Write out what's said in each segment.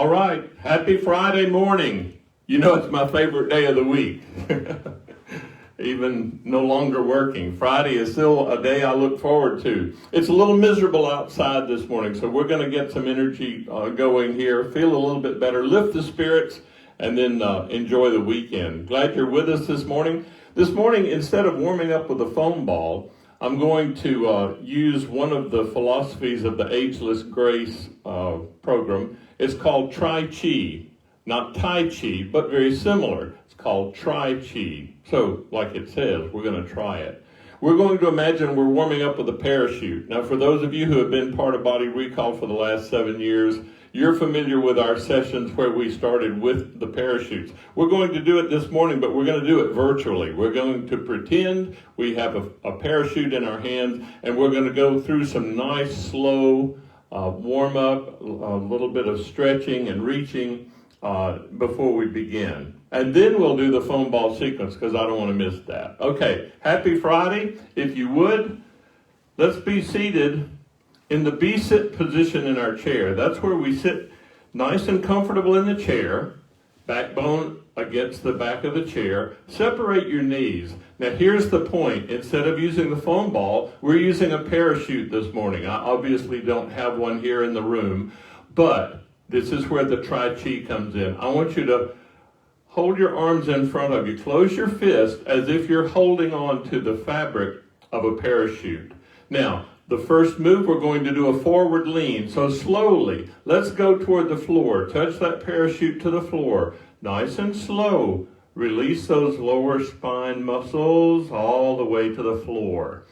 All right, happy Friday morning. You know it's my favorite day of the week. Even no longer working. Friday is still a day I look forward to. It's a little miserable outside this morning, so we're going to get some energy going here, feel a little bit better, lift the spirits, and then enjoy the weekend. Glad you're with us this morning. This morning, instead of warming up with a foam ball, I'm going to use one of the philosophies of the Ageless Grace program. It's called Tri Chi, not Tai Chi, but very similar. It's called Tri Chi. So, like it says, we're going to try it. We're going to imagine we're warming up with a parachute. Now, for those of you who have been part of Body Recall for the last 7 years, you're familiar with our sessions where we started with the parachutes. We're going to do it this morning, but we're going to do it virtually. We're going to pretend we have a parachute in our hands, and we're going to go through some nice, slow warm-up, a little bit of stretching and reaching before we begin. And then we'll do the foam ball sequence because I don't want to miss that. Okay, happy Friday. If you would, let's be seated in the B-sit position in our chair. That's where we sit nice and comfortable in the chair, backbone against the back of the chair. Separate your knees. Now here's the point. Instead of using the foam ball, we're using a parachute this morning. I obviously don't have one here in the room, but this is where the Tri Chi comes in. I want you to hold your arms in front of you. Close your fist as if you're holding on to the fabric of a parachute. Now, the first move, we're going to do a forward lean. So slowly, let's go toward the floor. Touch that parachute to the floor. Nice and slow. Release those lower spine muscles all the way to the floor.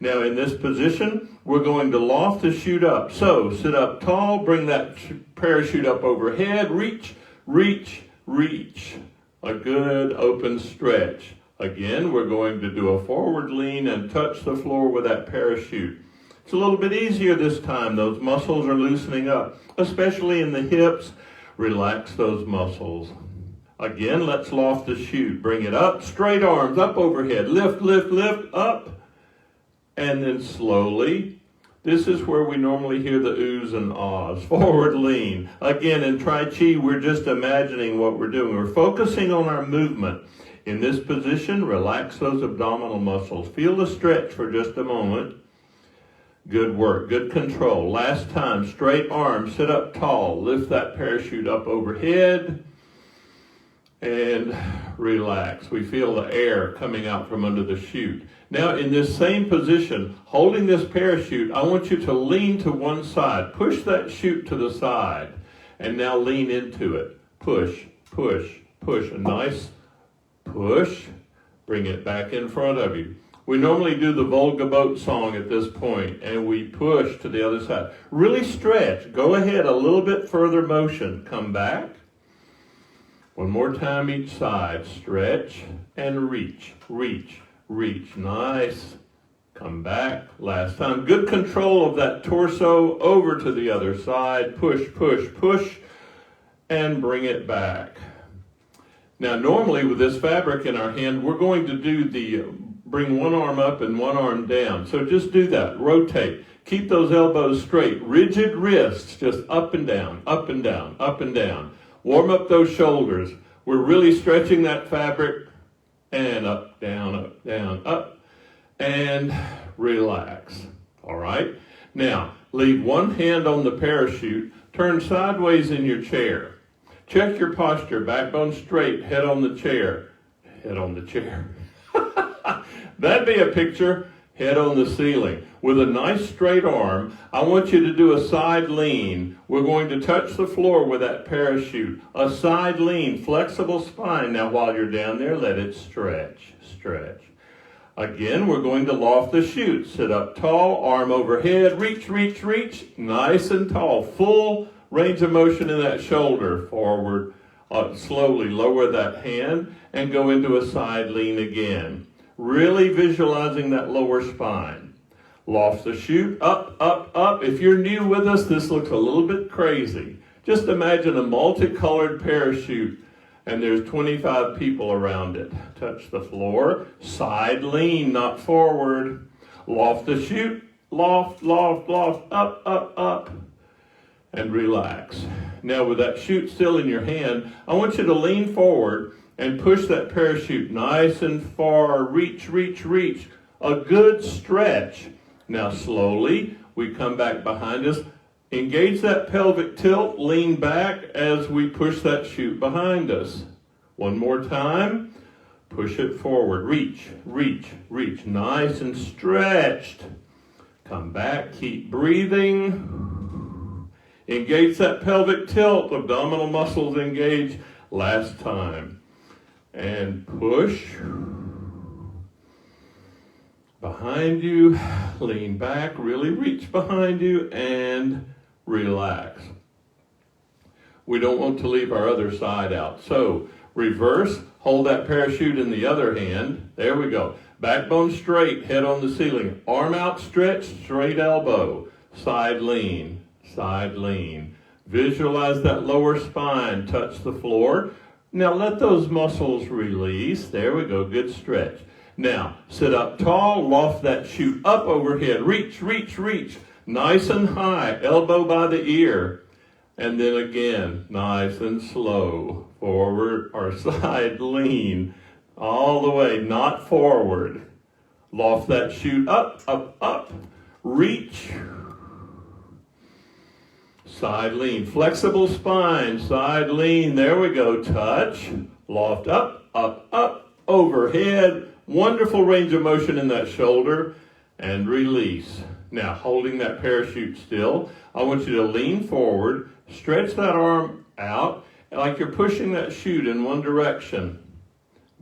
Now in this position, we're going to loft the chute up. So sit up tall, bring that parachute up overhead, reach, reach, reach. A good open stretch. Again, we're going to do a forward lean and touch the floor with that parachute. It's a little bit easier this time. Those muscles are loosening up, especially in the hips. Relax those muscles. Again, let's loft the chute. Bring it up, straight arms up overhead. Lift, lift, lift, up. And then slowly, this is where we normally hear the oohs and ahs. Forward lean. Again, in Tri Chi, we're just imagining what we're doing. We're focusing on our movement. In this position, relax those abdominal muscles. Feel the stretch for just a moment. Good work, good control. Last time, straight arms, sit up tall. Lift that parachute up overhead. And relax. We feel the air coming out from under the chute. Now in this same position, holding this parachute, I want you to lean to one side. Push that chute to the side. And now lean into it. Push, push, push. A nice push. Bring it back in front of you. We normally do the Volga boat song at this point, and we push to the other side. Really stretch. Go ahead, a little bit further motion. Come back. One more time each side. Stretch and reach, reach, reach. Nice. Come back. Last time. Good control of that torso over to the other side. Push, push, push, and bring it back. Now, normally with this fabric in our hand, we're going to do bring one arm up and one arm down. So just do that. Rotate. Keep those elbows straight. Rigid wrists, just up and down, up and down, up and down. Warm up those shoulders. We're really stretching that fabric. And up, down, up, and relax. All right? Now, leave one hand on the parachute. Turn sideways in your chair. Check your posture. Backbone straight. Head on the chair. Head on the chair. That'd be a picture. Head on the ceiling. With a nice straight arm, I want you to do a side lean. We're going to touch the floor with that parachute. A side lean, flexible spine. Now while you're down there, let it stretch, stretch. Again, we're going to loft the chute. Sit up tall, arm overhead, reach, reach, reach. Nice and tall. Full range of motion in that shoulder. Forward, slowly lower that hand and go into a side lean again. Really visualizing that lower spine. Loft the chute, up, up, up. If you're new with us, this looks a little bit crazy. Just imagine a multicolored parachute and there's 25 people around it. Touch the floor, side lean, not forward. Loft the chute, loft, loft, loft, up, up, up. and relax. Now with that chute still in your hand, I want you to lean forward and push that parachute nice and far. Reach, reach, reach. A good stretch. Now slowly, we come back behind us. Engage that pelvic tilt. Lean back as we push that chute behind us. One more time. Push it forward. Reach, reach, reach. Nice and stretched. Come back. Keep breathing. Engage that pelvic tilt. Abdominal muscles engage. Last time. And push. Behind you. Lean back. Really reach behind you. And relax. We don't want to leave our other side out. So, reverse. Hold that parachute in the other hand. There we go. Backbone straight. Head on the ceiling. Arm outstretched. Straight elbow. Side lean. Side lean. Visualize that lower spine touch the floor. Now let those muscles release. There we go. Good stretch. Now sit up tall. Loft that chute up overhead. Reach, reach, reach. Nice and high. Elbow by the ear. And then again, nice and slow. Forward or side lean. All the way, not forward. Loft that chute up, up, up. Reach. Side lean. Flexible spine. Side lean. There we go. Touch. Loft up, up, up. Overhead. Wonderful range of motion in that shoulder. And release. Now, holding that parachute still, I want you to lean forward. Stretch that arm out like you're pushing that chute in one direction.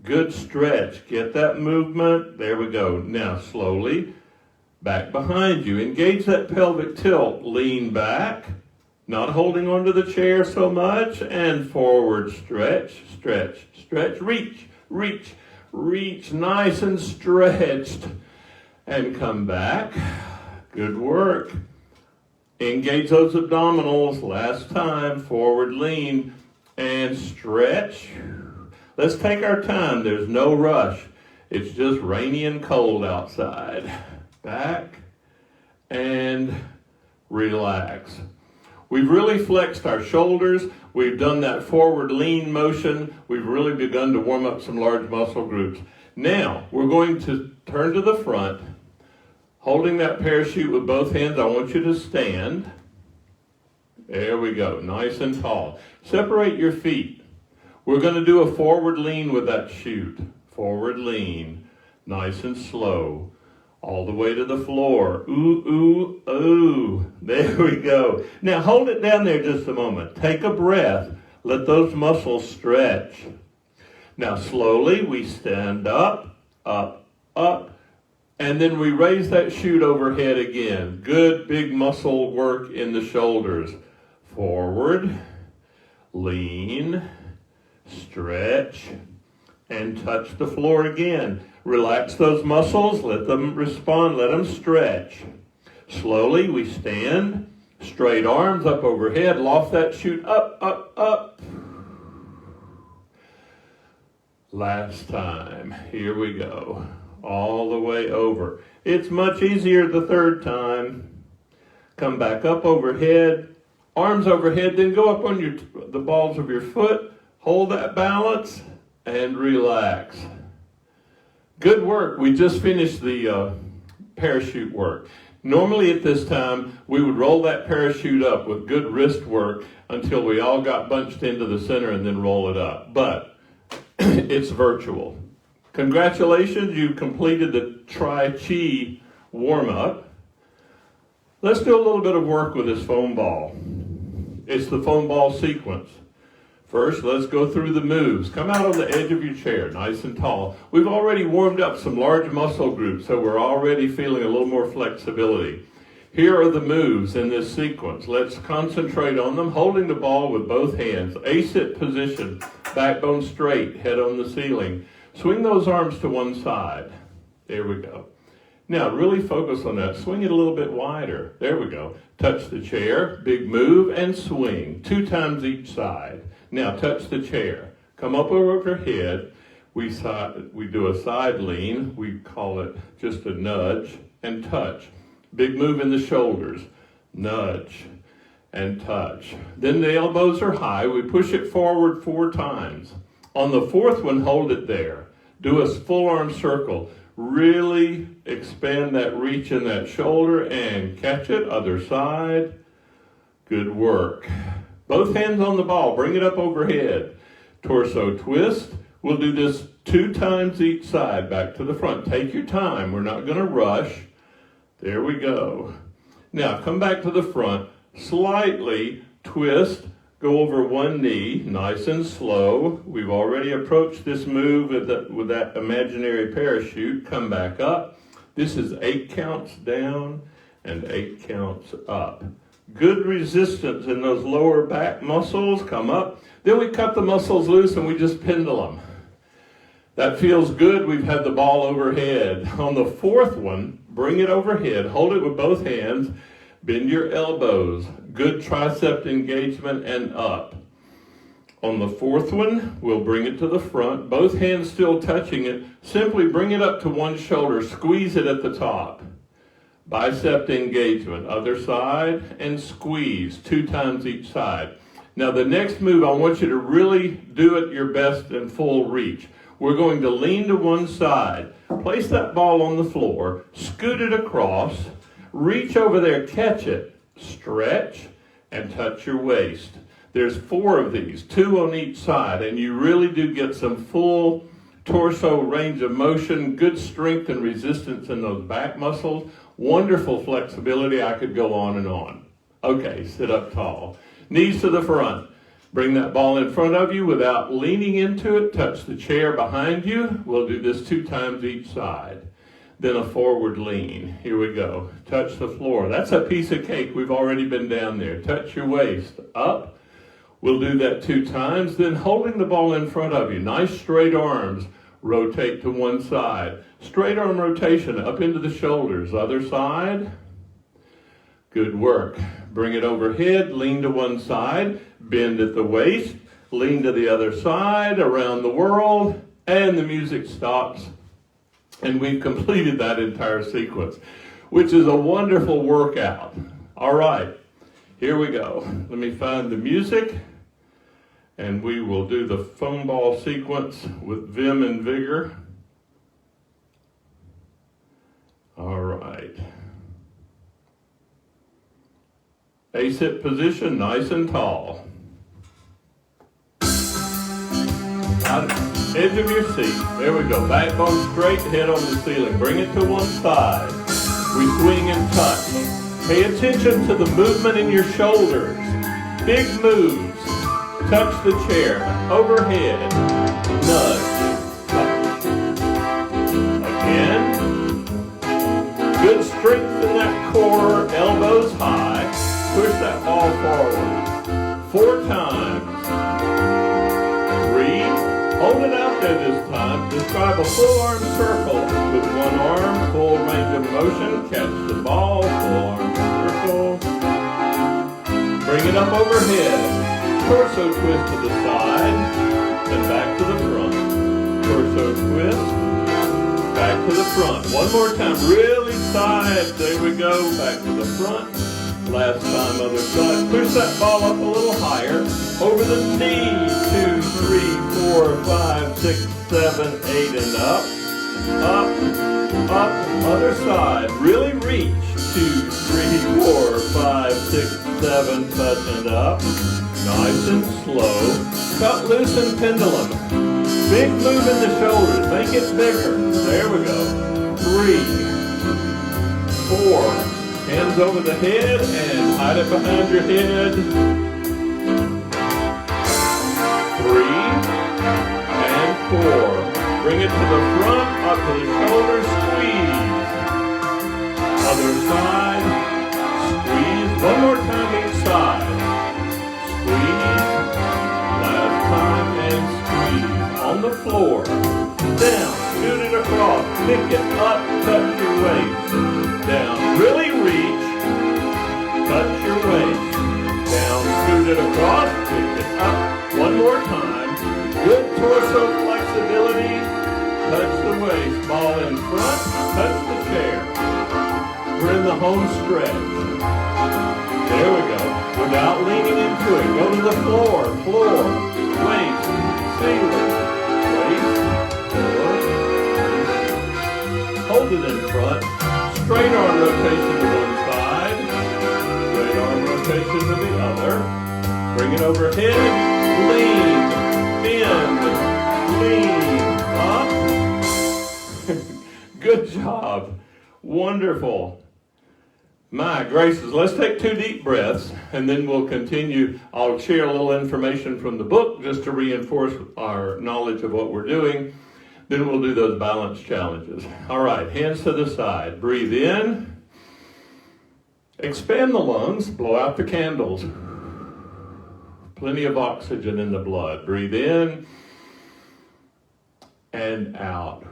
Good stretch. Get that movement. There we go. Now, slowly back behind you. Engage that pelvic tilt. Lean back. Not holding onto the chair so much. And forward stretch, stretch, stretch. Reach, reach, reach. Nice and stretched. And come back. Good work. Engage those abdominals. Last time. Forward lean. And stretch. Let's take our time. There's no rush. It's just rainy and cold outside. Back. And relax. We've really flexed our shoulders. We've done that forward lean motion. We've really begun to warm up some large muscle groups. Now, we're going to turn to the front. Holding that parachute with both hands, I want you to stand. There we go, nice and tall. Separate your feet. We're going to do a forward lean with that chute. Forward lean, nice and slow. All the way to the floor. Ooh, ooh, ooh. There we go. Now hold it down there just a moment. Take a breath. Let those muscles stretch. Now slowly we stand up, up, up. And then we raise that chute overhead again. Good big muscle work in the shoulders. Forward, lean, stretch, and touch the floor again. Relax those muscles, let them respond, let them stretch. Slowly we stand, straight arms up overhead, loft that chute up, up, up. Last time, here we go. All the way over. It's much easier the third time. Come back up overhead, arms overhead, then go up on the balls of your foot, hold that balance, and relax. Good work. We just finished the parachute work. Normally at this time, we would roll that parachute up with good wrist work until we all got bunched into the center and then roll it up. But it's virtual. Congratulations, you completed the Tri-Chi warm-up. Let's do a little bit of work with this foam ball. It's the foam ball sequence. First, let's go through the moves. Come out on the edge of your chair, nice and tall. We've already warmed up some large muscle groups, so we're already feeling a little more flexibility. Here are the moves in this sequence. Let's concentrate on them, holding the ball with both hands. A-sit position, backbone straight, head on the ceiling. Swing those arms to one side. There we go. Now, really focus on that. Swing it a little bit wider. There we go. Touch the chair, big move, and swing. 2 times each side. Now, touch the chair. Come up over your head. We do a side lean. We call it just a nudge and touch. Big move in the shoulders. Nudge and touch. Then the elbows are high. We push it forward 4 times. On the 4th one, hold it there. Do a full arm circle. Really expand that reach in that shoulder and catch it. Other side. Good work. Both hands on the ball. Bring it up overhead. Torso twist. We'll do this 2 times each side. Back to the front. Take your time. We're not going to rush. There we go. Now come back to the front. Slightly twist. Go over one knee. Nice and slow. We've already approached this move with that imaginary parachute. Come back up. This is 8 counts down and 8 counts up. Good resistance in those lower back muscles. Come up. Then we cut the muscles loose and we just pendulum. That feels good. We've had the ball overhead. On the 4th one, bring it overhead. Hold it with both hands. Bend your elbows. Good tricep engagement and up. On the 4th one, we'll bring it to the front. Both hands still touching it. Simply bring it up to one shoulder. Squeeze it at the top. Bicep engagement. Other side and squeeze 2 times each side. Now the next move, I want you to really do it your best and full reach. We're going to lean to one side. Place that ball on the floor. Scoot it across. Reach over there, catch it. Stretch and touch your waist. There's 4 of these, 2 on each side, and you really do get some full torso range of motion, good strength and resistance in those back muscles, wonderful flexibility. I could go on and on. Okay, sit up tall. Knees to the front. Bring that ball in front of you without leaning into it. Touch the chair behind you. We'll do this 2 times each side. Then a forward lean. Here we go. Touch the floor. That's a piece of cake. We've already been down there. Touch your waist. Up. We'll do that 2 times. Then holding the ball in front of you. Nice straight arms. Rotate to one side. Straight arm rotation up into the shoulders. Other side. Good work. Bring it overhead. Lean to one side. Bend at the waist. Lean to the other side. Around the world. And the music stops. And we've completed that entire sequence, which is a wonderful workout. All right, here we go. Let me find the music, and we will do the foam ball sequence with vim and vigor. All right. A-sit position, nice and tall. Edge of your seat. There we go. Backbone straight, head on the ceiling. Bring it to one side. We swing and touch. Pay attention to the movement in your shoulders. Big moves. Touch the chair. Overhead. Nudge. Touch. Again. Good strength in that core. Elbows high. Push that ball forward. 4 times. 3. Hold it out there this time. Describe a full arm circle with one arm, full range of motion. Catch the ball, full arm circle. Bring it up overhead. Torso twist to the side, then back to the front. Torso twist, back to the front. One more time, really side. There we go, back to the front. Last time, other side. Push that ball up a little higher. Over the knee. 2, 3, 4, 5, 6, 7, 8, and up. Up, up, other side. Really reach. 2, 3, 4, 5, 6, 7, touch and up. Nice and slow. Cut loose and pendulum. Big move in the shoulders. Make it bigger. There we go. 3, 4. Hands over the head and hide it behind your head. 3 and 4. Bring it to the front, up to the shoulders, squeeze. Other side, squeeze. One more time each side. Squeeze. Last time and squeeze. On the floor. Down, shoot it across, pick it up, touch your waist. Down, really reach, touch your waist. Down, scoot it across, pick it up. One more time. Good torso flexibility. Touch the waist. Ball in front, touch the chair. We're in the home stretch. There we go. without leaning into it. Go to the floor, waist, ceiling, waist, floor, waist. Hold it in front. Straight arm rotation to one side. Straight arm rotation to the other. Bring it overhead. Lean, bend, lean, up. Good job. Wonderful. My gracious, let's take 2 deep breaths and then we'll continue. I'll share a little information from the book just to reinforce our knowledge of what we're doing. Then we'll do those balance challenges. All right, hands to the side. Breathe in. Expand the lungs. Blow out the candles. Plenty of oxygen in the blood. Breathe in and out.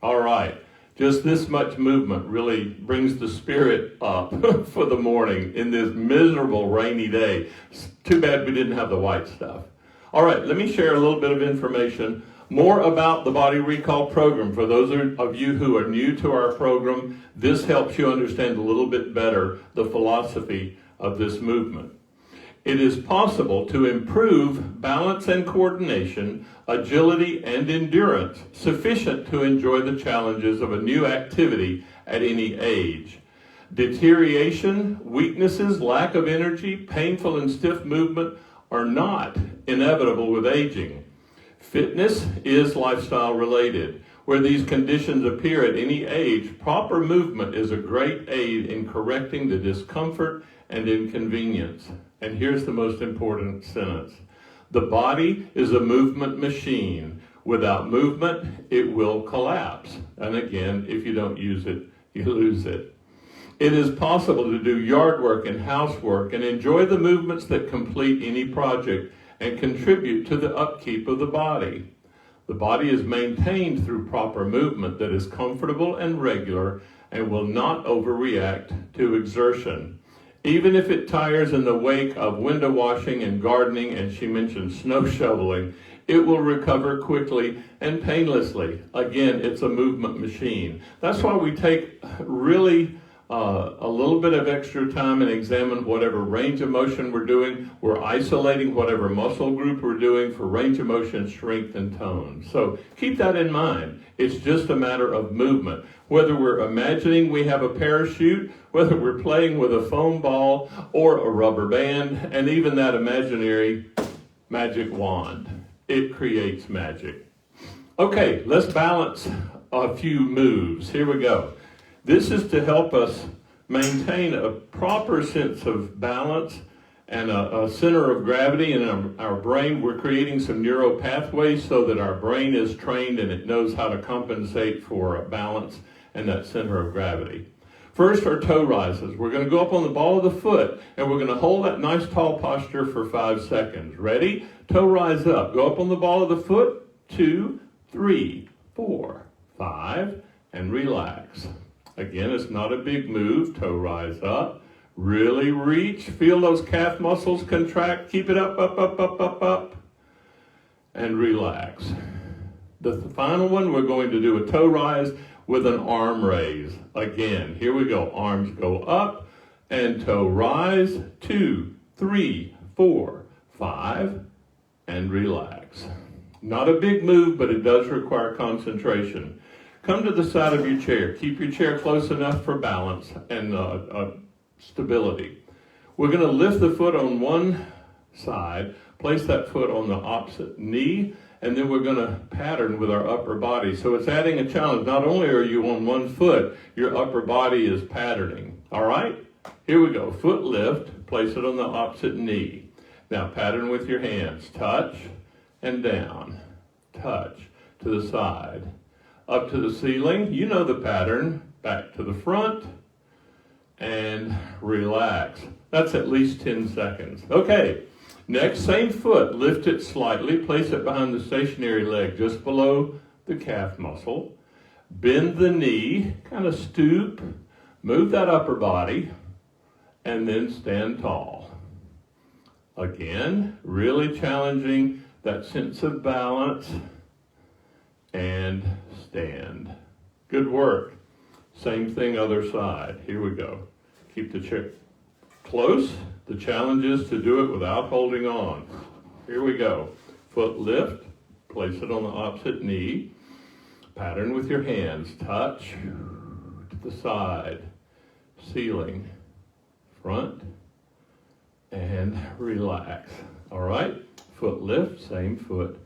All right. Just this much movement really brings the spirit up for the morning in this miserable rainy day. It's too bad we didn't have the white stuff. All right, let me share a little bit of information more about the Body Recall program. For those of you who are new to our program, this helps you understand a little bit better the philosophy of this movement. It is possible to improve balance and coordination, agility and endurance, sufficient to enjoy the challenges of a new activity at any age. Deterioration, weaknesses, lack of energy, painful and stiff movement are not inevitable with aging. Fitness is lifestyle related. Where these conditions appear at any age, proper movement is a great aid in correcting the discomfort and inconvenience. And here's the most important sentence. The body is a movement machine. Without movement, it will collapse. And again, if you don't use it, you lose it. It is possible to do yard work and housework and enjoy the movements that complete any project and contribute to the upkeep of the body. The body is maintained through proper movement that is comfortable and regular and will not overreact to exertion. Even if it tires in the wake of window washing and gardening, and she mentioned snow shoveling, it will recover quickly and painlessly. Again, it's a movement machine. That's why we take really a little bit of extra time and examine whatever range of motion we're doing. We're isolating whatever muscle group we're doing for range of motion, strength, and tone. So keep that in mind. It's just a matter of movement. Whether we're imagining we have a parachute, whether we're playing with a foam ball or a rubber band, and even that imaginary magic wand. It creates magic. Okay, let's balance a few moves. Here we go. This is to help us maintain a proper sense of balance and a center of gravity in our brain. We're creating some neural pathways so that our brain is trained and it knows how to compensate for balance and that center of gravity. First are toe rises. We're going to go up on the ball of the foot and we're going to hold that nice tall posture for 5 seconds. Ready? Toe rise up. Go up on the ball of the foot. 2, 3, 4, 5, and relax. Again, it's not a big move. Toe rise up. Really reach. Feel those calf muscles contract. Keep it up, up, up, up, up, up. And relax. The final one, we're going to do a toe rise with an arm raise. Again, here we go. Arms go up and toe rise. 2, 3, 4, 5, and relax. Not a big move, but it does require concentration. Come to the side of your chair. Keep your chair close enough for balance and stability. We're going to lift the foot on one side, place that foot on the opposite knee, and then we're going to pattern with our upper body. So it's adding a challenge. Not only are you on one foot, your upper body is patterning. All right? Here we go. Foot lift, place it on the opposite knee. Now pattern with your hands. Touch and down. Touch to the side. Up to the ceiling. You know the pattern. Back to the front. And relax. That's at least 10 seconds. Okay. Next, same foot. Lift it slightly. Place it behind the stationary leg just below the calf muscle. Bend the knee. Kind of stoop. Move that upper body. And then stand tall. Again, really challenging that sense of balance. And stand. Good work. Same thing other side. Here we go. Keep the chair Close. The challenge is to do it without holding on. Here we go. Foot lift. Place it on the opposite knee. Pattern with your hands. Touch to the side. Ceiling. Front. And relax. All right? Foot lift. Same foot.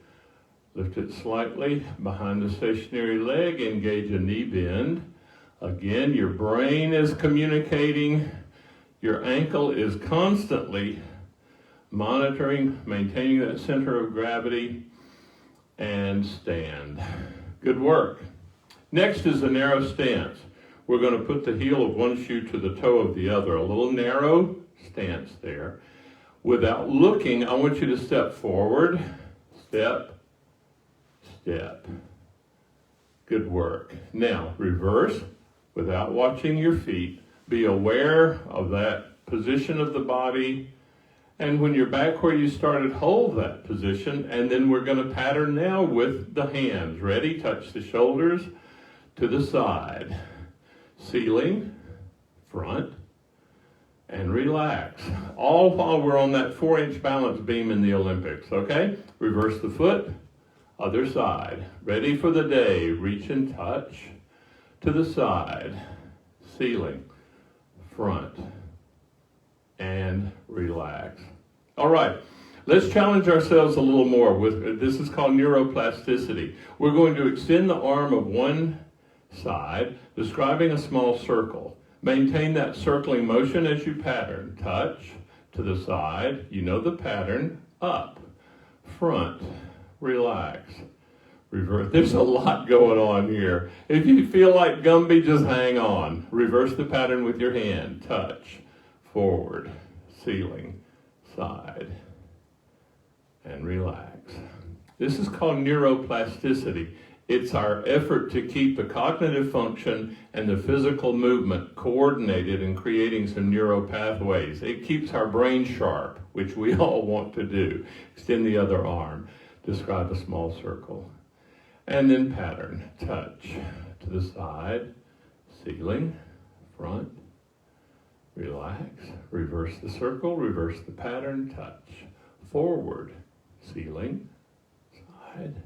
Lift it slightly behind the stationary leg. Engage a knee bend. Again, your brain is communicating. Your ankle is constantly monitoring, maintaining that center of gravity, and stand. Good work. Next is a narrow stance. We're going to put the heel of one shoe to the toe of the other. A little narrow stance there. Without looking, I want you to step forward, step, step. Good work. Now, reverse without watching your feet. Be aware of that position of the body. And when you're back where you started, hold that position. And then we're going to pattern now with the hands. Ready? Touch the shoulders to the side. Ceiling, front, and relax. All while we're on that 4-inch balance beam in the Olympics, okay? Reverse the foot, other side. Ready for the day. Reach and touch to the side. Ceiling, front, and relax. All right, let's challenge ourselves a little more. This is called neuroplasticity. We're going to extend the arm of one side, describing a small circle. Maintain that circling motion as you pattern. Touch to the side. You know the pattern. Up, front, relax. Reverse. There's a lot going on here. If you feel like Gumby, just hang on. Reverse the pattern with your hand. Touch, forward, ceiling, side, and relax. This is called neuroplasticity. It's our effort to keep the cognitive function and the physical movement coordinated and creating some neural pathways. It keeps our brain sharp, which we all want to do. Extend the other arm. Describe a small circle. And then pattern. Touch to the side, ceiling, front, relax. Reverse the circle, reverse the pattern, touch. Forward, ceiling, side,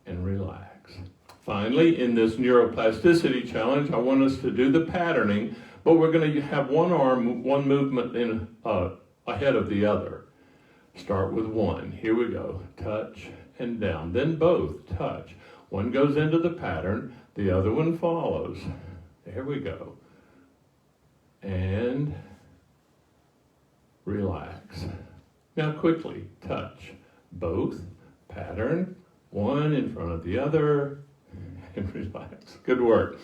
and relax. Finally, in this neuroplasticity challenge, I want us to do the patterning, but we're going to have one arm, one movement ahead of the other. Start with one. Here we go. Touch and down. Then both touch. One goes into the pattern, the other one follows. There we go. And relax. Now quickly, touch. Both, pattern, one in front of the other, and relax. Good work.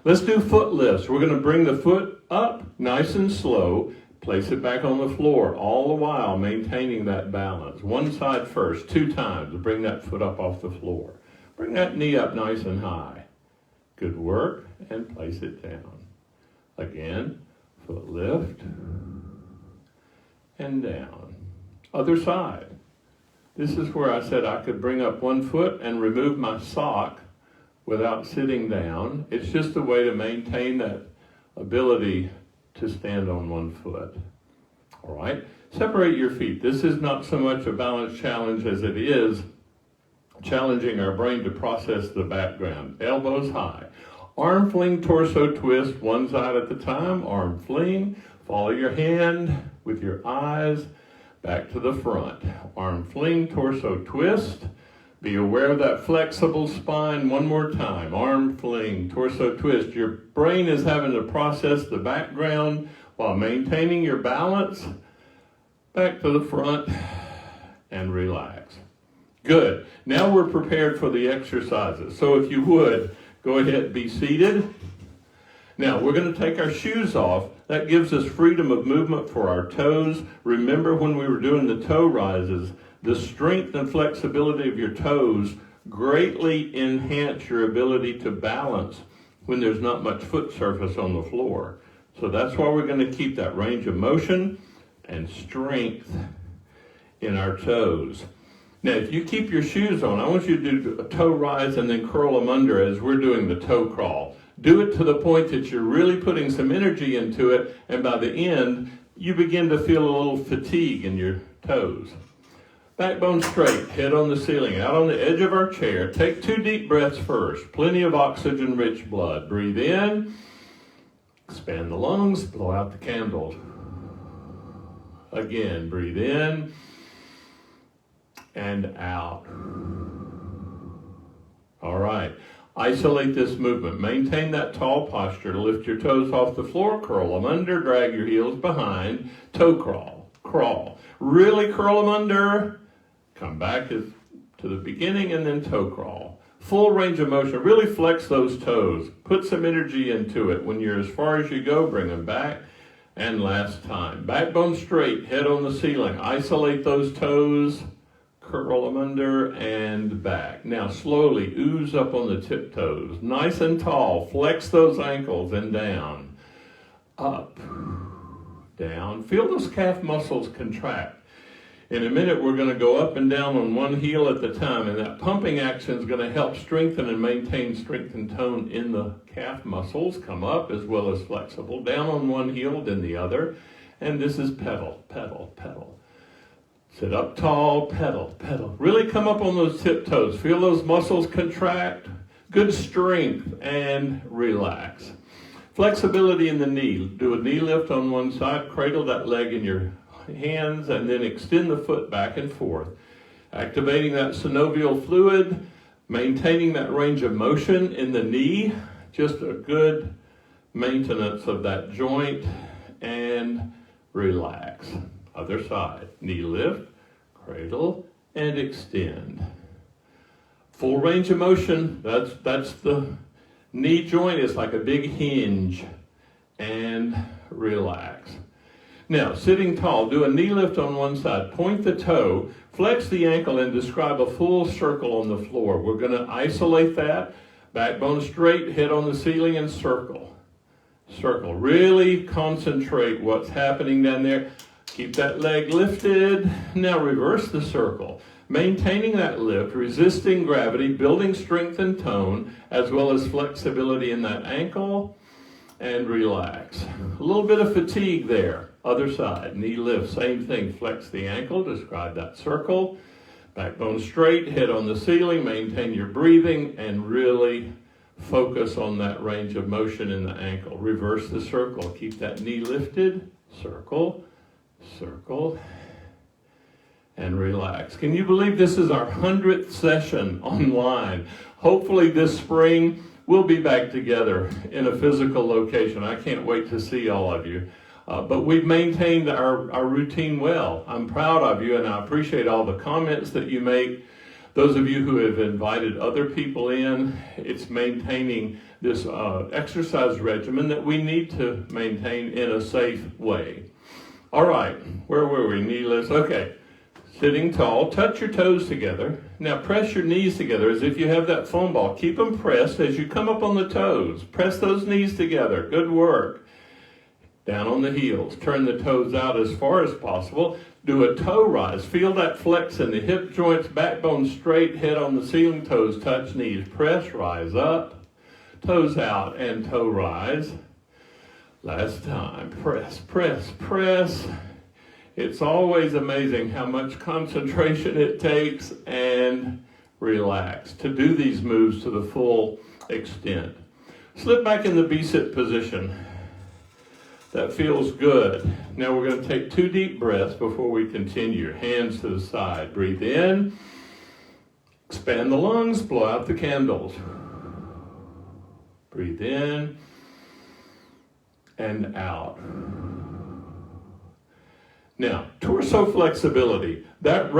Let's do foot lifts. We're going to bring the foot up nice and slow. Place it back on the floor, all the while maintaining that balance. One side first, 2 times. Bring that foot up off the floor. Bring that knee up nice and high. Good work, and place it down. Again, foot lift, and down. Other side. This is where I said I could bring up one foot and remove my sock without sitting down. It's just a way to maintain that ability to stand on one foot. All right, separate your feet. This is not so much a balance challenge as it is challenging our brain to process the background. Elbows high. Arm fling, torso twist, one side at a time. Arm fling. Follow your hand with your eyes back to the front. Arm fling, torso twist. Be aware of that flexible spine. One more time. Arm fling, torso twist. Your brain is having to process the background while maintaining your balance. Back to the front and relax. Good. Now we're prepared for the exercises. So if you would, go ahead, be seated. Now we're going to take our shoes off. That gives us freedom of movement for our toes. Remember when we were doing the toe rises, the strength and flexibility of your toes greatly enhance your ability to balance when there's not much foot surface on the floor. So that's why we're going to keep that range of motion and strength in our toes. Now, if you keep your shoes on, I want you to do a toe rise and then curl them under as we're doing the toe crawl. Do it to the point that you're really putting some energy into it, and by the end, you begin to feel a little fatigue in your toes. Backbone straight, head on the ceiling, out on the edge of our chair. Take 2 deep breaths first. Plenty of oxygen-rich blood. Breathe in, expand the lungs, blow out the candle. Again, breathe in and out. All right. Isolate this movement. Maintain that tall posture. Lift your toes off the floor, curl them under, drag your heels behind, toe crawl, crawl. Really curl them under. Come back to the beginning and then toe crawl. Full range of motion. Really flex those toes. Put some energy into it. When you're as far as you go, bring them back. And last time. Backbone straight, head on the ceiling. Isolate those toes. Curl them under and back. Now slowly ooze up on the tiptoes. Nice and tall. Flex those ankles and down. Up. Down. Feel those calf muscles contract. In a minute, we're going to go up and down on one heel at a time, and that pumping action is going to help strengthen and maintain strength and tone in the calf muscles. Come up as well as flexible. Down on one heel, then the other. And this is pedal, pedal, pedal. Sit up tall, pedal, pedal. Really come up on those tiptoes. Feel those muscles contract. Good strength and relax. Flexibility in the knee. Do a knee lift on one side. Cradle that leg in your hands and then extend the foot back and forth. Activating that synovial fluid, maintaining that range of motion in the knee, just a good maintenance of that joint, and relax. Other side, knee lift, cradle, and extend. Full range of motion, that's the knee joint is like a big hinge, and relax. Now, sitting tall, do a knee lift on one side, point the toe, flex the ankle, and describe a full circle on the floor. We're going to isolate that. Backbone straight, head on the ceiling, and circle. Circle. Really concentrate what's happening down there. Keep that leg lifted. Now reverse the circle. Maintaining that lift, resisting gravity, building strength and tone, as well as flexibility in that ankle, and relax. A little bit of fatigue there. Other side, knee lift, same thing. Flex the ankle, describe that circle. Backbone straight, head on the ceiling, maintain your breathing, and really focus on that range of motion in the ankle. Reverse the circle, keep that knee lifted, circle, circle, and relax. Can you believe this is our 100th session online? Hopefully this spring we'll be back together in a physical location. I can't wait to see all of you. But we've maintained our routine well. I'm proud of you, and I appreciate all the comments that you make. Those of you who have invited other people in, it's maintaining this exercise regimen that we need to maintain in a safe way. All right, where were we? Knee lifts. Okay, sitting tall, touch your toes together. Now press your knees together as if you have that foam ball. Keep them pressed as you come up on the toes. Press those knees together. Good work. Down on the heels. Turn the toes out as far as possible. Do a toe rise. Feel that flex in the hip joints, backbone straight, head on the ceiling, toes touch knees. Press, rise up, toes out, and toe rise. Last time. Press, press, press. It's always amazing how much concentration it takes, and relax to do these moves to the full extent. Slip back in the B-sit position. That feels good. Now we're going to take 2 deep breaths before we continue. Hands to the side. Breathe in. Expand the lungs. Blow out the candles. Breathe in and out. Now, torso flexibility. That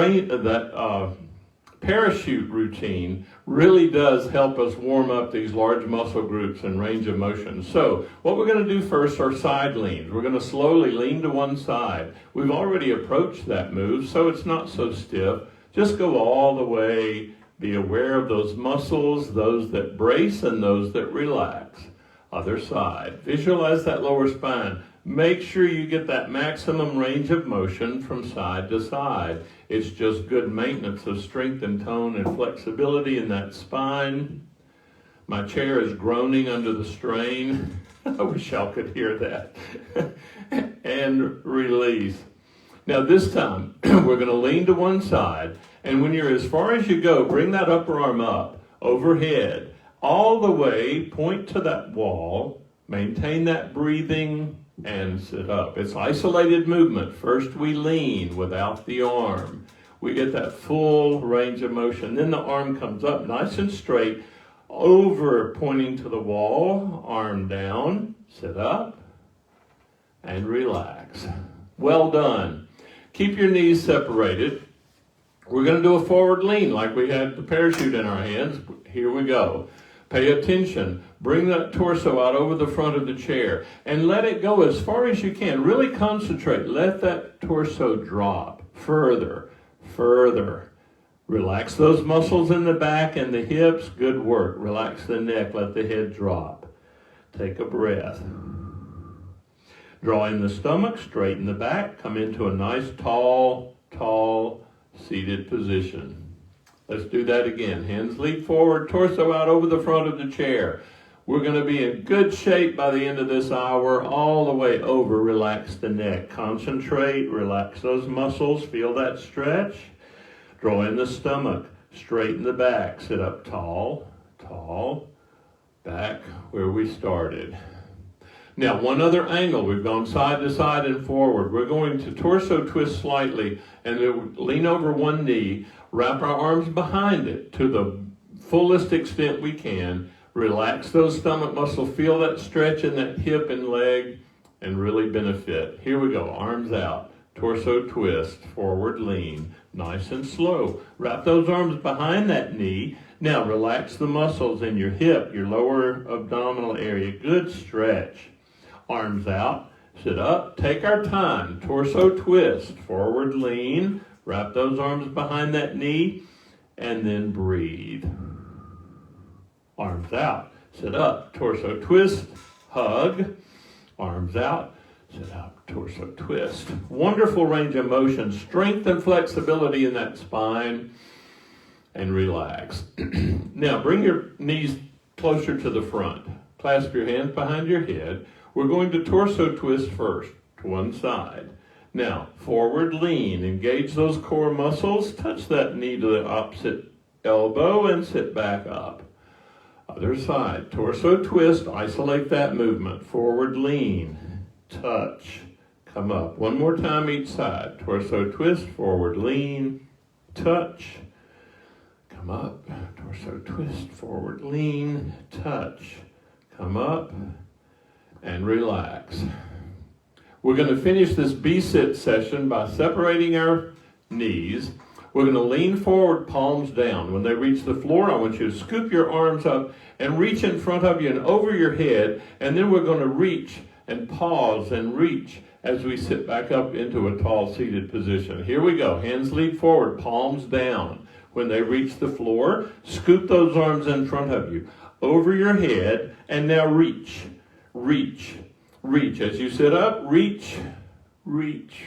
parachute routine really does help us warm up these large muscle groups and range of motion. So what we're going to do first are side leans. We're going to slowly lean to one side. We've already approached that move, so it's not so stiff. Just go all the way. Be aware of those muscles, those that brace and those that relax. Other side. Visualize that lower spine. Make sure you get that maximum range of motion from side to side. It's just good maintenance of strength and tone and flexibility in that spine. My chair is groaning under the strain. I wish y'all could hear that. and release. Now this time, we're going to lean to one side, and when you're as far as you go, bring that upper arm up, overhead, all the way, point to that wall, maintain that breathing, and sit up. It's isolated movement. First we lean without the arm. We get that full range of motion. Then the arm comes up nice and straight, over pointing to the wall, arm down, sit up, and relax. Well done. Keep your knees separated. We're going to do a forward lean like we had the parachute in our hands. Here we go. Pay attention. Bring that torso out over the front of the chair and let it go as far as you can. Really concentrate. Let that torso drop further, further. Relax those muscles in the back and the hips. Good work. Relax the neck. Let the head drop. Take a breath. Draw in the stomach, straighten the back, come into a nice tall seated position. Let's do that again. Hands lead forward, torso out over the front of the chair. We're going to be in good shape by the end of this hour, all the way over. Relax the neck. Concentrate, relax those muscles, feel that stretch. Draw in the stomach, straighten the back, sit up tall, back where we started. Now, one other angle. We've gone side to side and forward. We're going to torso twist slightly and then lean over one knee, wrap our arms behind it to the fullest extent we can. Relax those stomach muscles. Feel that stretch in that hip and leg and really benefit. Here we go. Arms out. Torso twist. Forward lean. Nice and slow. Wrap those arms behind that knee. Now, relax the muscles in your hip, your lower abdominal area. Good stretch. Arms out, sit up, take our time, torso twist, forward lean, wrap those arms behind that knee, and then breathe. Arms out, sit up, torso twist, hug, arms out, sit up, torso twist. Wonderful range of motion, strength and flexibility in that spine, and relax. Now bring your knees closer to the front, clasp your hands behind your head. We're going to torso twist first to one side. Now, forward lean. Engage those core muscles. Touch that knee to the opposite elbow and sit back up. Other side. Torso twist. Isolate that movement. Forward lean. Touch. Come up. One more time each side. Torso twist. Forward lean. Touch. Come up. Torso twist. Forward lean. Touch. Come up. And relax. We're going to finish this B-sit session by separating our knees. We're going to lean forward, palms down. When they reach the floor, I want you to scoop your arms up and reach in front of you and over your head. And then we're going to reach and pause and reach as we sit back up into a tall seated position. Here we go. Hands lead forward, palms down. When they reach the floor, scoop those arms in front of you, over your head, and now reach. Reach, reach. As you sit up, reach, reach.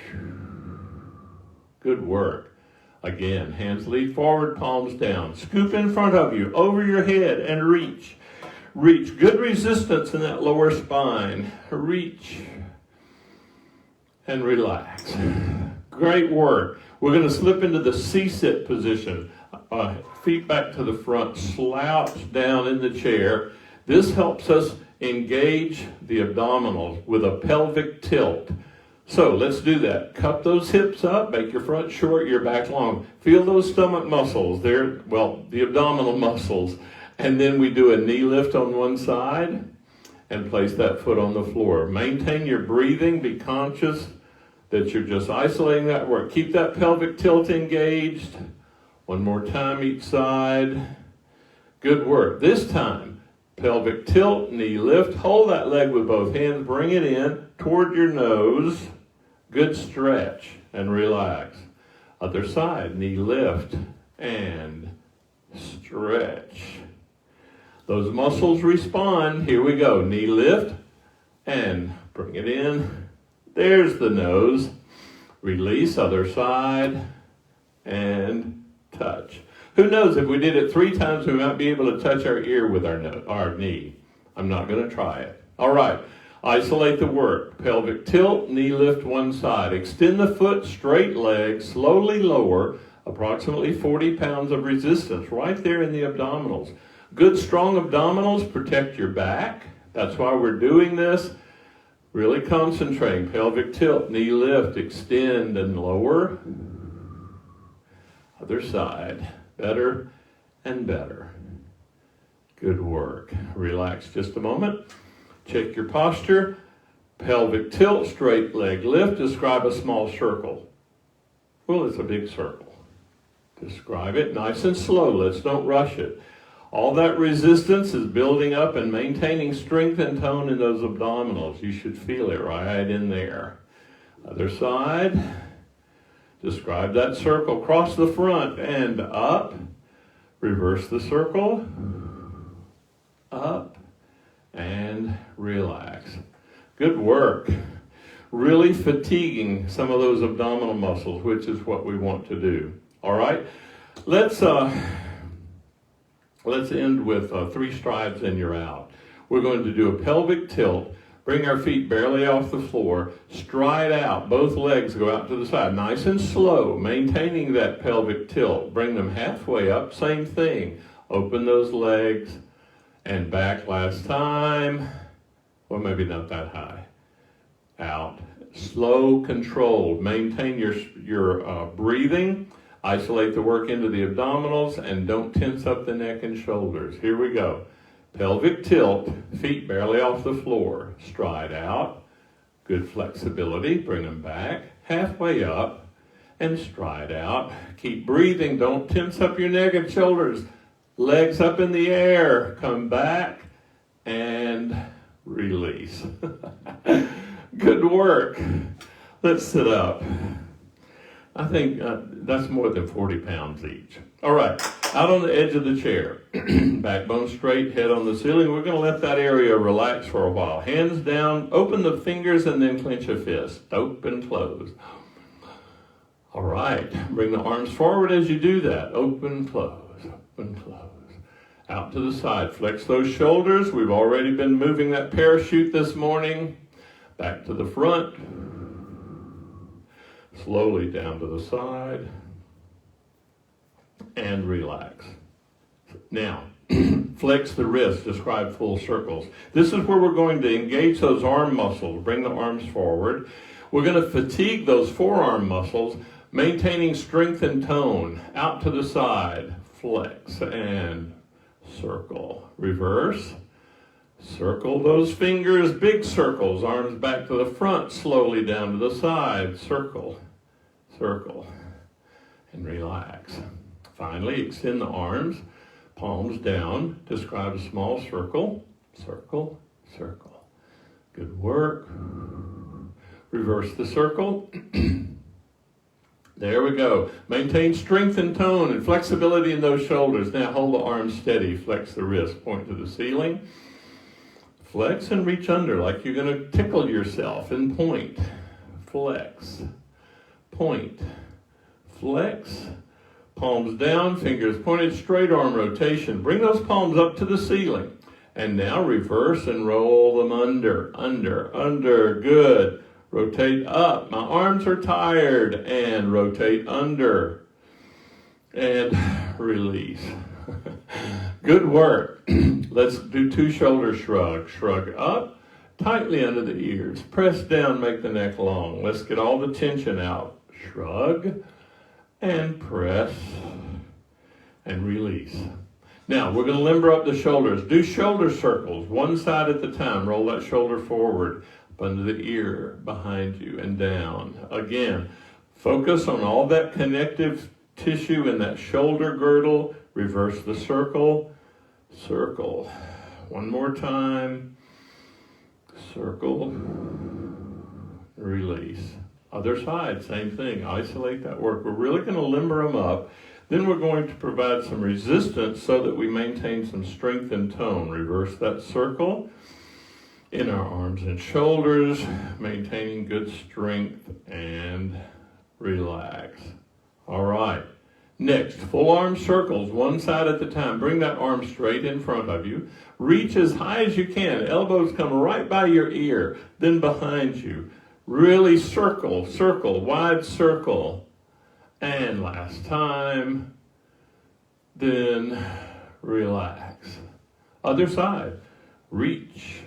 Good work. Again, hands lead forward, palms down. Scoop in front of you, over your head, and reach. Reach. Good resistance in that lower spine. Reach. And relax. Great work. We're going to slip into the C-sit position. Feet back to the front, slouch down in the chair. This helps us engage the abdominals with a pelvic tilt. So let's do that. Cup those hips up, make your front short, your back long. Feel those stomach muscles. They're, the abdominal muscles. And then we do a knee lift on one side and place that foot on the floor. Maintain your breathing. Be conscious that you're just isolating that work. Keep that pelvic tilt engaged. One more time each side. Good work. This time, pelvic tilt, knee lift. Hold that leg with both hands. Bring it in toward your nose. Good stretch and relax. Other side, knee lift and stretch. Those muscles respond. Here we go. Knee lift and bring it in. There's the nose. Release, other side, and touch. Who knows, if we did it 3 times, we might be able to touch our ear with our knee. I'm not going to try it. All right. Isolate the work. Pelvic tilt, knee lift one side. Extend the foot, straight leg, slowly lower, approximately 40 pounds of resistance right there in the abdominals. Good strong abdominals protect your back. That's why we're doing this. Really concentrating. Pelvic tilt, knee lift, extend and lower. Other side. Better and better. Good work. Relax just a moment. Check your posture. Pelvic tilt, straight leg lift. Describe a small circle. Well, it's a big circle. Describe it nice and slow. Let's don't rush it. All that resistance is building up and maintaining strength and tone in those abdominals. You should feel it right in there. Other side. Describe that circle. Cross the front and up. Reverse the circle. Up. And relax. Good work. Really fatiguing some of those abdominal muscles, which is what we want to do. All right, let's end with 3 strides and you're out. We're going to do a pelvic tilt. Bring our feet barely off the floor. Stride out. Both legs go out to the side. Nice and slow, maintaining that pelvic tilt. Bring them halfway up. Same thing. Open those legs. And back last time, well, maybe not that high. Out. Slow, controlled. Maintain your breathing. Isolate the work into the abdominals and don't tense up the neck and shoulders. Here we go. Pelvic tilt, feet barely off the floor. Stride out. Good flexibility. Bring them back. Halfway up and stride out. Keep breathing. Don't tense up your neck and shoulders. Legs up in the air, come back, and release. Good work. Let's sit up. I think that's more than 40 pounds each. All right, out on the edge of the chair. Backbone straight, head on the ceiling. We're going to let that area relax for a while. Hands down, open the fingers, and then clench a fist. Open, close. All right, bring the arms forward as you do that. Open, close. And close. Out to the side. Flex those shoulders. We've already been moving that parachute this morning. Back to the front. Slowly down to the side. And relax. Now, flex the wrists. Describe full circles. This is where we're going to engage those arm muscles. Bring the arms forward. We're going to fatigue those forearm muscles, maintaining strength and tone. Out to the side. Flex and circle. Reverse. Circle those fingers, big circles. Arms back to the front, slowly down to the side. Circle. Circle. And relax. Finally, extend the arms, palms down. Describe a small circle. Circle. Circle. Good work. Reverse the circle. There we go. Maintain strength and tone and flexibility in those shoulders. Now hold the arms steady. Flex the wrist. Point to the ceiling. Flex and reach under like you're going to tickle yourself and point. Flex. Point. Flex. Palms down, fingers pointed, straight arm rotation. Bring those palms up to the ceiling. And now reverse and roll them under, under, under. Good. Rotate up. My arms are tired. And rotate under. And release. Good work. Let's do 2 shoulder shrugs. Shrug up, tightly under the ears. Press down, make the neck long. Let's get all the tension out. Shrug and press and release. Now, we're going to limber up the shoulders. Do shoulder circles, one side at a time. Roll that shoulder forward. Under the ear, behind you, and down. Again, focus on all that connective tissue in that shoulder girdle. Reverse the circle. Circle. One more time. Circle. Release. Other side, same thing. Isolate that work. We're really going to limber them up. Then we're going to provide some resistance so that we maintain some strength and tone. Reverse that circle. In our arms and shoulders, maintaining good strength and relax. All right. Next, full arm circles, one side at a time. Bring that arm straight in front of you. Reach as high as you can. Elbows come right by your ear, then behind you. Really circle, circle, wide circle. And last time, then relax. Other side. Reach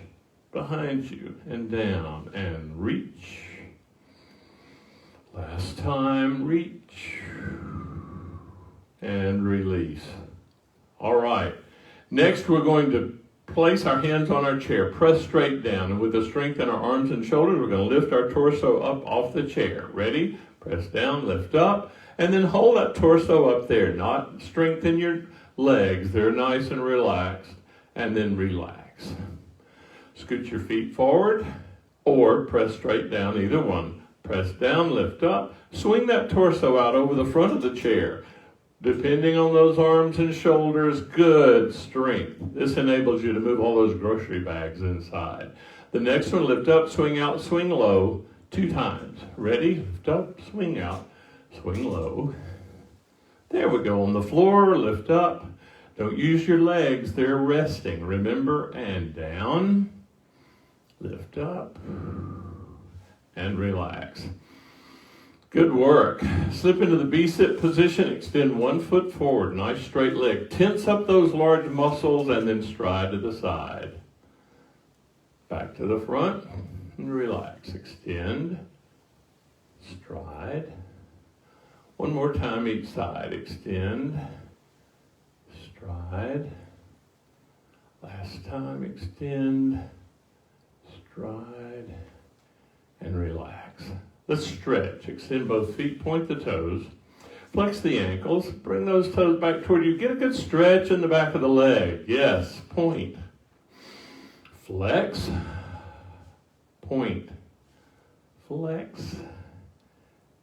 behind you and down and reach. Last time, reach and release. All right. Next, we're going to place our hands on our chair, press straight down, and with the strength in our arms and shoulders, we're going to lift our torso up off the chair. Ready? Press down, lift up, and then hold that torso up there. Not strengthen your legs. They're nice and relaxed. And then relax. Scoot your feet forward or press straight down, either one. Press down, lift up, swing that torso out over the front of the chair. Depending on those arms and shoulders, good strength. This enables you to move all those grocery bags inside. The next one, lift up, swing out, swing low, 2 times. Ready? Lift up, swing out, swing low. There we go. On the floor, lift up. Don't use your legs, they're resting. Remember, and down, lift up, and relax. Good work. Slip into the B-sit position, extend 1 foot forward, nice straight leg. Tense up those large muscles and then stride to the side. Back to the front and relax. Extend, stride. One more time each side. Extend, stride. Last time, extend, stride, and relax. Let's stretch. Extend both feet, point the toes. Flex the ankles. Bring those toes back toward you. Get a good stretch in the back of the leg. Yes, point. Flex, point, flex,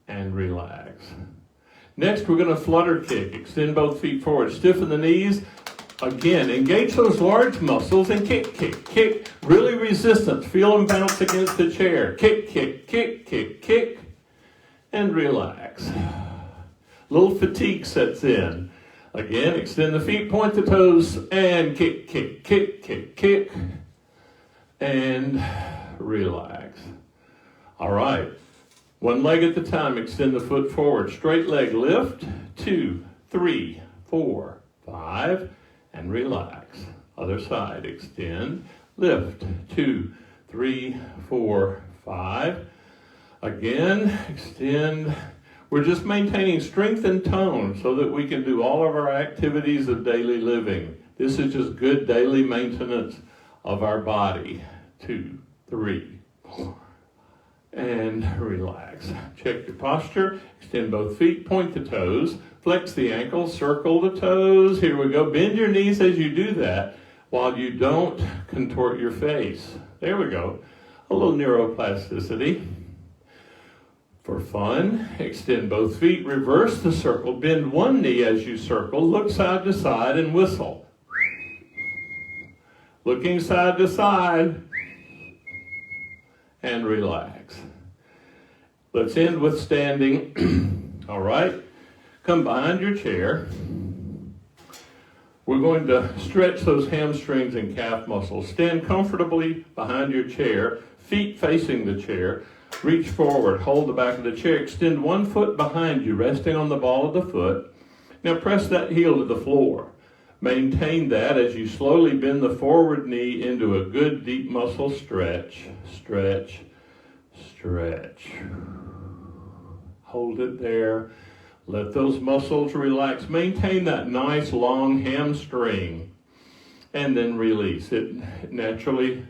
and relax. Next, we're going to flutter kick. Extend both feet forward. Stiffen the knees. Again, engage those large muscles and kick, kick, kick. Really resistance. Feel them bounce against the chair. Kick, kick, kick, kick, kick. And relax. Little fatigue sets in. Again, extend the feet, point the toes, and kick, kick, kick, kick, kick. And relax. All right. One leg at a time. Extend the foot forward. Straight leg lift. 2, 3, 4, 5. And relax. Other side. Extend. Lift. 2, 3, 4, 5. Again. Extend. We're just maintaining strength and tone so that we can do all of our activities of daily living. This is just good daily maintenance of our body. 2, 3, 4. And relax. Check your posture. Extend both feet. Point the toes. Flex the ankles. Circle the toes. Here we go. Bend your knees as you do that while you don't contort your face. There we go. A little neuroplasticity. For fun, extend both feet. Reverse the circle. Bend one knee as you circle. Look side to side and whistle. Looking side to side. And relax. Let's end with standing. All right. Come behind your chair. We're going to stretch those hamstrings and calf muscles. Stand comfortably behind your chair, feet facing the chair. Reach forward, hold the back of the chair. Extend 1 foot behind you, resting on the ball of the foot. Now press that heel to the floor. Maintain that as you slowly bend the forward knee into a good deep muscle stretch. Stretch, stretch. Hold it there. Let those muscles relax. Maintain that nice long hamstring. And then release. It naturally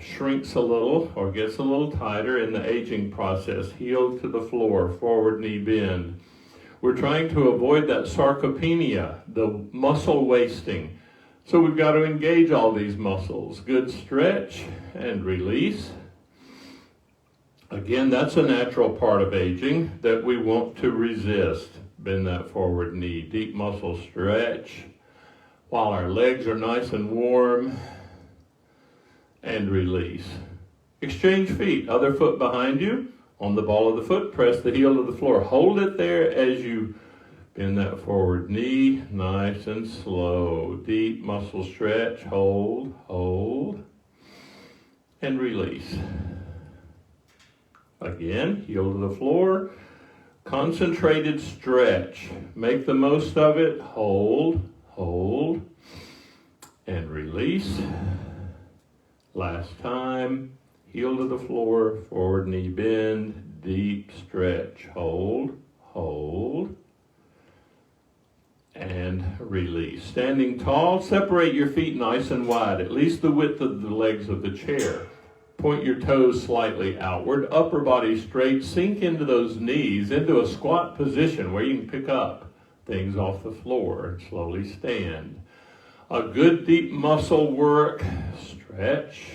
shrinks a little or gets a little tighter in the aging process. Heel to the floor, forward knee bend. We're trying to avoid that sarcopenia, the muscle wasting. So we've got to engage all these muscles. Good stretch and release. Again, that's a natural part of aging that we want to resist. Bend that forward knee, deep muscle stretch while our legs are nice and warm, and release. Exchange feet, other foot behind you. On the ball of the foot, press the heel to the floor. Hold it there as you Bend that forward knee, nice and slow. Deep muscle stretch, hold, hold, and release. Again, heel to the floor. Concentrated stretch. Make the most of it. Hold, hold, and release. Last time. Heel to the floor, forward knee bend, deep stretch. Hold, hold, and release. Standing tall, separate your feet nice and wide, at least the width of the legs of the chair. Point your toes slightly outward, upper body straight, sink into those knees, into a squat position where you can pick up things off the floor and slowly stand. A good deep muscle work, stretch,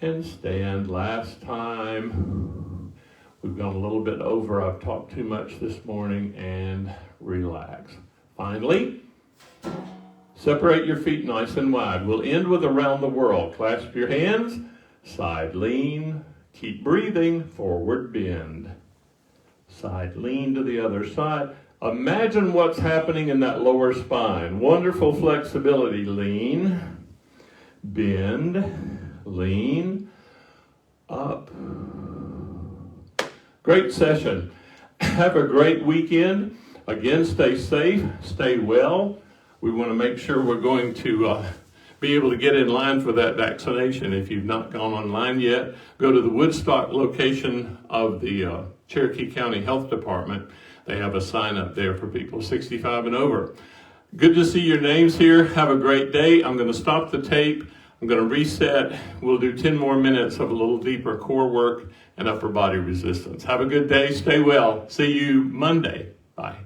and stand. Last time. We've gone a little bit over. I've talked too much this morning, and relax. Finally, separate your feet nice and wide. We'll end with around the world. Clasp your hands, side lean, keep breathing, forward bend. Side lean to the other side. Imagine what's happening in that lower spine. Wonderful flexibility. Lean, bend, lean, up. Great session. Have a great weekend. Again, stay safe, stay well. We want to make sure we're going to be able to get in line for that vaccination. If you've not gone online yet, go to the Woodstock location of the Cherokee County Health Department. They have a sign up there for people 65 and over. Good to see your names here. Have a great day. I'm going to stop the tape. I'm going to reset. We'll do 10 more minutes of a little deeper core work and upper body resistance. Have a good day. Stay well. See you Monday. Bye.